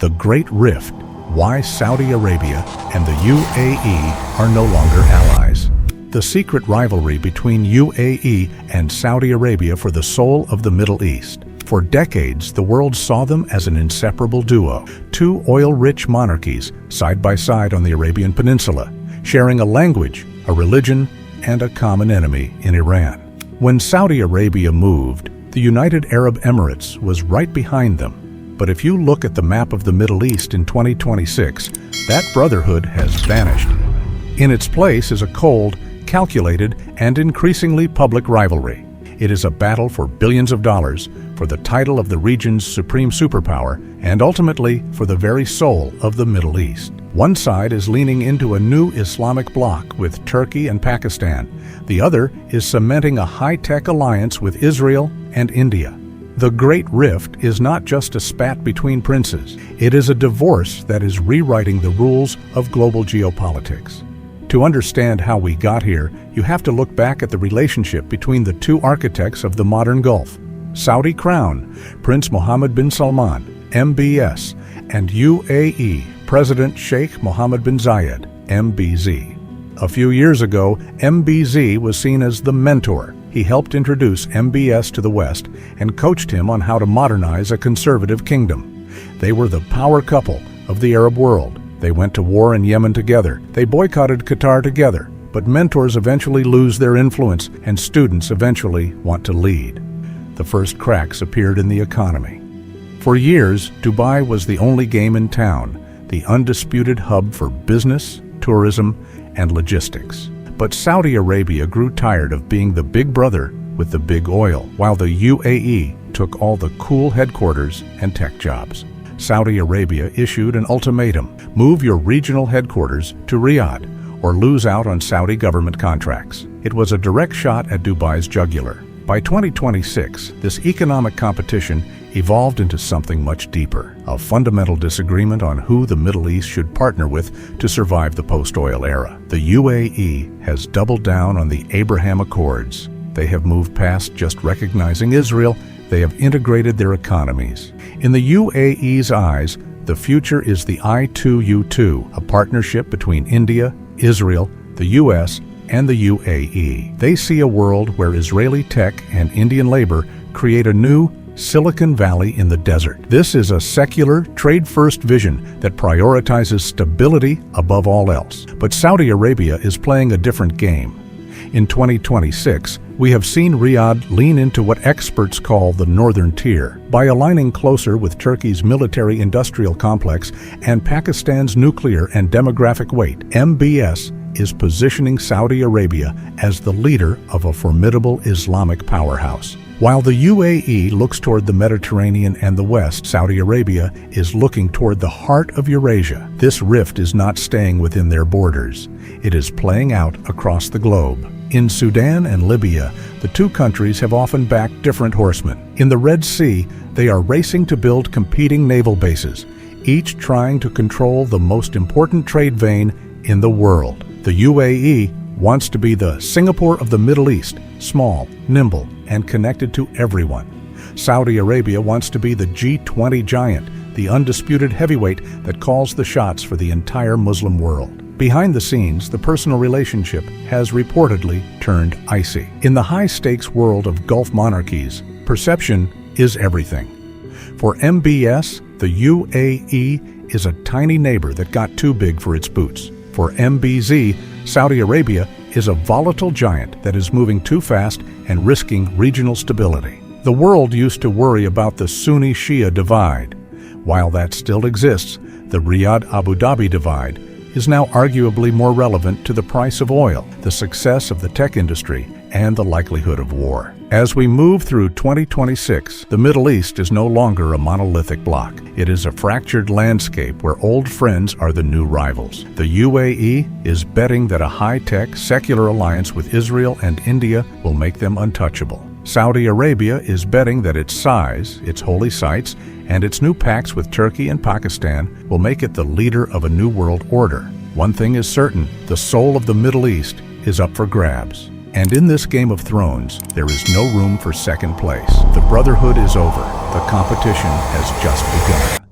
The Great Rift: Why Saudi Arabia and the UAE are no longer allies. The secret rivalry between UAE and Saudi Arabia for the soul of the Middle East. For decades, the world saw them as an inseparable duo, two oil-rich monarchies side by side on the Arabian Peninsula, sharing a language, a religion, and a common enemy in Iran. When Saudi Arabia moved, the United Arab Emirates was right behind them. But if you look at the map of the Middle East in 2026, that brotherhood has vanished. In its place is a cold, calculated, and increasingly public rivalry. It is a battle for billions of dollars, for the title of the region's supreme superpower, and ultimately for the very soul of the Middle East. One side is leaning into a new Islamic bloc with Turkey and Pakistan. The other is cementing a high-tech alliance with Israel and India. The Great Rift is not just a spat between princes. It is a divorce that is rewriting the rules of global geopolitics. To understand how we got here, you have to look back at the relationship between the two architects of the modern Gulf: Saudi Crown, Prince Mohammed bin Salman, MBS, and UAE, President Sheikh Mohammed bin Zayed, MBZ. A few years ago, MBZ was seen as the mentor. He helped introduce MBS to the West and coached him on how to modernize a conservative kingdom. They were the power couple of the Arab world. They went to war in Yemen together. They boycotted Qatar together. But mentors eventually lose their influence, and students eventually want to lead. The first cracks appeared in the economy. For years, Dubai was the only game in town, the undisputed hub for business, tourism, and logistics. But Saudi Arabia grew tired of being the big brother with the big oil, while the UAE took all the cool headquarters and tech jobs. Saudi Arabia issued an ultimatum: move your regional headquarters to Riyadh or lose out on Saudi government contracts. It was a direct shot at Dubai's jugular. By 2026, this economic competition evolved into something much deeper, a fundamental disagreement on who the Middle East should partner with to survive the post-oil era. The UAE has doubled down on the Abraham Accords. They have moved past just recognizing Israel. They have integrated their economies. In the UAE's eyes, the future is the I2U2, a partnership between India, Israel, the US, and the UAE. They see a world where Israeli tech and Indian labor create a new Silicon Valley in the desert. This is a secular, trade-first vision that prioritizes stability above all else. But Saudi Arabia is playing a different game. In 2026, we have seen Riyadh lean into what experts call the Northern Tier. By aligning closer with Turkey's military-industrial complex and Pakistan's nuclear and demographic weight, MBS is positioning Saudi Arabia as the leader of a formidable Islamic powerhouse. While the UAE looks toward the Mediterranean and the West, Saudi Arabia is looking toward the heart of Eurasia. This rift is not staying within their borders. It is playing out across the globe. In Sudan and Libya, the two countries have often backed different horsemen. In the Red Sea, they are racing to build competing naval bases, each trying to control the most important trade vein in the world. The UAE wants to be the Singapore of the Middle East, small, nimble, and connected to everyone. Saudi Arabia wants to be the G20 giant, the undisputed heavyweight that calls the shots for the entire Muslim world. Behind the scenes, the personal relationship has reportedly turned icy. In the high-stakes world of Gulf monarchies, perception is everything. For MBS, the UAE is a tiny neighbor that got too big for its boots. For MBZ, Saudi Arabia is a volatile giant that is moving too fast and risking regional stability. The world used to worry about the Sunni-Shia divide. While that still exists, the Riyadh-Abu Dhabi divide is now arguably more relevant to the price of oil, the success of the tech industry, and the likelihood of war. As we move through 2026, the Middle East is no longer a monolithic bloc. It is a fractured landscape where old friends are the new rivals. The UAE is betting that a high-tech, secular alliance with Israel and India will make them untouchable. Saudi Arabia is betting that its size, its holy sites, and its new pacts with Turkey and Pakistan will make it the leader of a new world order. One thing is certain: the soul of the Middle East is up for grabs. And in this Game of Thrones, there is no room for second place. The brotherhood is over. The competition has just begun.